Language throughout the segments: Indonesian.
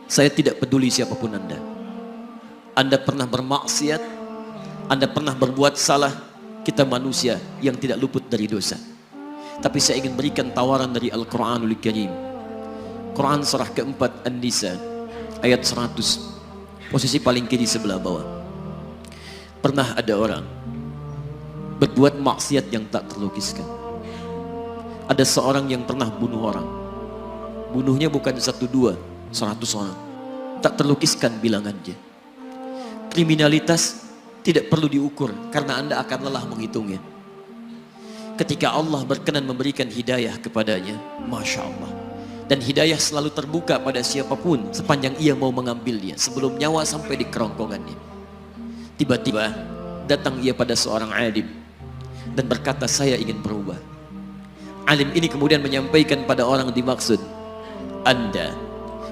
Saya tidak peduli siapapun Anda. Anda pernah bermaksiat, Anda pernah berbuat salah. Kita manusia yang tidak luput dari dosa. Tapi saya ingin berikan tawaran dari Al-Quranul Karim. Quran surah keempat An-Nisa ayat 100, posisi paling kiri sebelah bawah. Pernah ada orang berbuat maksiat yang tak terlukiskan. Ada seorang yang pernah bunuh orang. Bunuhnya bukan 1, 2, 100 orang. Tak terlukiskan bilangannya. Kriminalitas tidak perlu diukur karena Anda akan lelah menghitungnya. Ketika Allah berkenan memberikan hidayah kepadanya, Masya Allah. Dan hidayah selalu terbuka pada siapapun sepanjang ia mau mengambilnya sebelum nyawa sampai di kerongkongannya. Tiba-tiba datang ia pada seorang alim dan berkata, saya ingin berubah. Alim ini kemudian menyampaikan pada orang dimaksud, Anda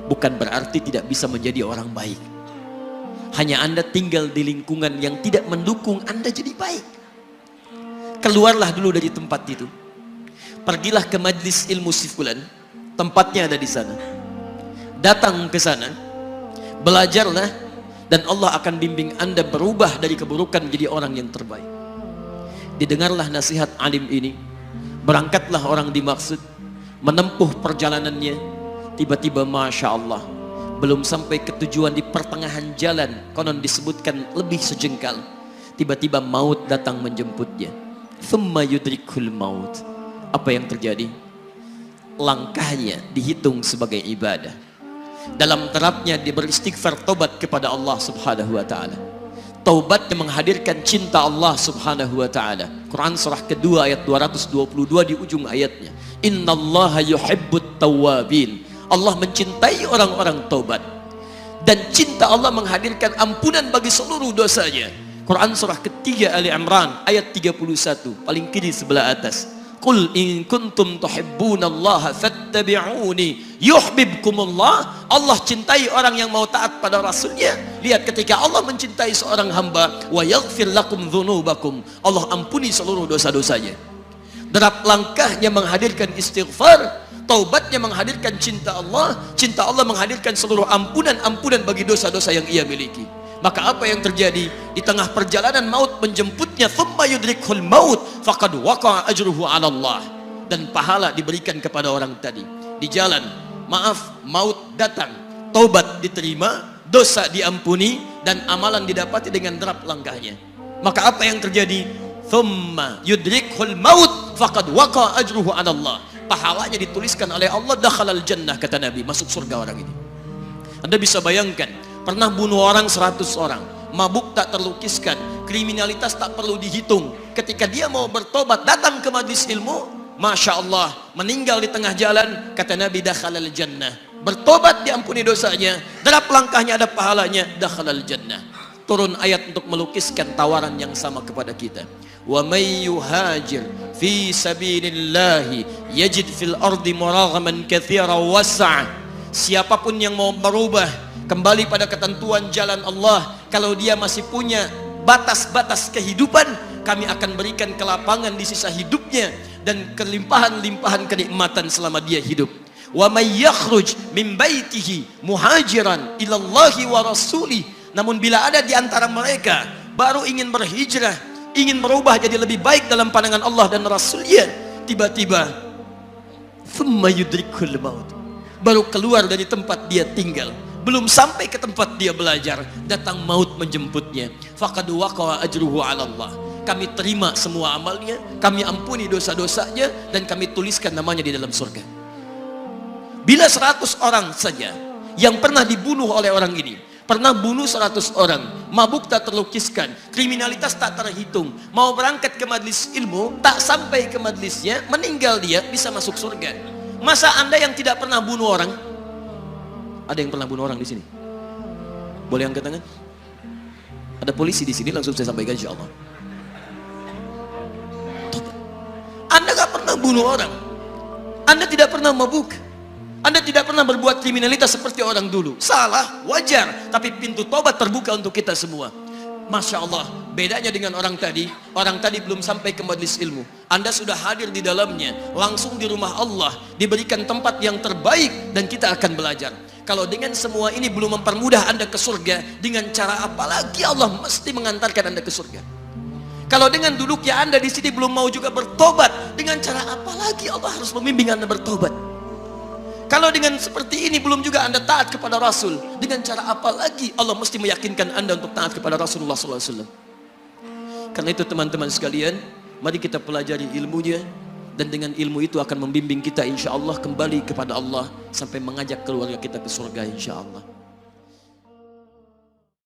bukan berarti tidak bisa menjadi orang baik. Hanya Anda tinggal di lingkungan yang tidak mendukung Anda jadi baik. Keluarlah dulu dari tempat itu. Pergilah ke majlis ilmu si fulan, tempatnya ada di sana. Datang ke sana, belajarlah, dan Allah akan bimbing Anda berubah dari keburukan menjadi orang yang terbaik. Didengarlah nasihat alim ini. Berangkatlah orang dimaksud, menempuh perjalanannya. Tiba-tiba Masya Allah, belum sampai ke tujuan, di pertengahan jalan, konon disebutkan lebih sejengkal, tiba-tiba maut datang menjemputnya. Thumma yudrikul maut. Apa yang terjadi? Langkahnya dihitung sebagai ibadah. Dalam terapnya dia beristighfar, tobat kepada Allah subhanahu wa ta'ala. Taubat yang menghadirkan cinta Allah subhanahu wa ta'ala. Quran surah kedua ayat 222 di ujung ayatnya. Innallaha yuhibbut tawwabin. Allah mencintai orang-orang taubat. Dan cinta Allah menghadirkan ampunan bagi seluruh dosanya. Quran surah ketiga Ali Imran ayat 31, paling kiri sebelah atas. Qul in kuntum tuhibbunallaha fattabi'uni yuhibbukumullah. Allah cintai orang yang mau taat pada Rasulnya. Lihat, ketika Allah mencintai seorang hamba, wa yaghfir lakum dzunubakum, Allah ampuni seluruh dosa-dosanya. Derap langkahnya menghadirkan istighfar, taubatnya menghadirkan cinta Allah menghadirkan seluruh ampunan bagi dosa-dosa yang ia miliki. Maka apa yang terjadi? Di tengah perjalanan maut menjemputnya, thumma yudrikhul maut faqad waqa'a ajruhu 'ala Allah. Dan pahala diberikan kepada orang tadi. Di jalan, maaf, maut datang, taubat diterima, dosa diampuni, dan amalan didapati dengan derap langkahnya. Maka apa yang terjadi? Thumma yudrikhul maut faqad waqa'a ajruhu 'ala Allah. Pahalanya dituliskan oleh Allah, dakhalal jannah, kata Nabi, masuk surga orang ini. Anda bisa bayangkan, pernah bunuh orang 100 orang, mabuk tak terlukiskan, kriminalitas tak perlu dihitung. Ketika dia mau bertobat, datang ke majlis ilmu, Masya Allah, meninggal di tengah jalan, kata Nabi, dakhalal jannah. Bertobat diampuni dosanya, derap langkahnya ada pahalanya, dakhalal jannah. Turun ayat untuk melukiskan tawaran yang sama kepada kita. Wa may yuhajir fi sabilillahi yajid fil ardi muraghaman katsiran was'a. Siapapun yang mau berubah kembali pada ketentuan jalan Allah, kalau dia masih punya batas-batas kehidupan, kami akan berikan kelapangan di sisa hidupnya dan kelimpahan-limpahan kenikmatan selama dia hidup. Wa may yakhruj min baitihi muhajiran ilallahi wa rasulih. Namun bila ada di antara mereka baru ingin berhijrah, ingin berubah jadi lebih baik dalam pandangan Allah dan Rasulnya, tiba-tiba thumma yudrikul maut, baru keluar dari tempat dia tinggal, belum sampai ke tempat dia belajar, datang maut menjemputnya. Faqad waqa'a ajruhu 'ala Allah. Kami terima semua amalnya, kami ampuni dosa-dosanya, dan kami tuliskan namanya di dalam surga. Bila 100 orang saja yang pernah dibunuh oleh orang ini, pernah bunuh 100 orang, mabuk tak terlukiskan, kriminalitas tak terhitung, mau berangkat ke majlis ilmu, tak sampai ke majlisnya, meninggal dia, bisa masuk surga. Masa Anda yang tidak pernah bunuh orang? Ada yang pernah bunuh orang di sini? Boleh angkat tangan? Ada polisi di sini, langsung saya sampaikan insyaallah. Anda gak pernah bunuh orang, Anda tidak pernah mabuk, Anda tidak pernah berbuat kriminalitas seperti orang dulu. Salah, wajar, tapi pintu tobat terbuka untuk kita semua. Masya Allah, bedanya dengan orang tadi belum sampai ke majlis ilmu, Anda sudah hadir di dalamnya, langsung di rumah Allah, diberikan tempat yang terbaik, dan kita akan belajar. Kalau dengan semua ini belum mempermudah Anda ke surga, dengan cara apa lagi Allah mesti mengantarkan Anda ke surga? Kalau dengan duduknya Anda di sini belum mau juga bertobat, dengan cara apa lagi Allah harus membimbing Anda bertobat? Kalau dengan seperti ini belum juga Anda taat kepada Rasul, dengan cara apa lagi Allah mesti meyakinkan Anda untuk taat kepada Rasulullah SAW? Karena itu teman-teman sekalian, mari kita pelajari ilmunya, dan dengan ilmu itu akan membimbing kita insya Allah kembali kepada Allah sampai mengajak keluarga kita ke surga insya Allah.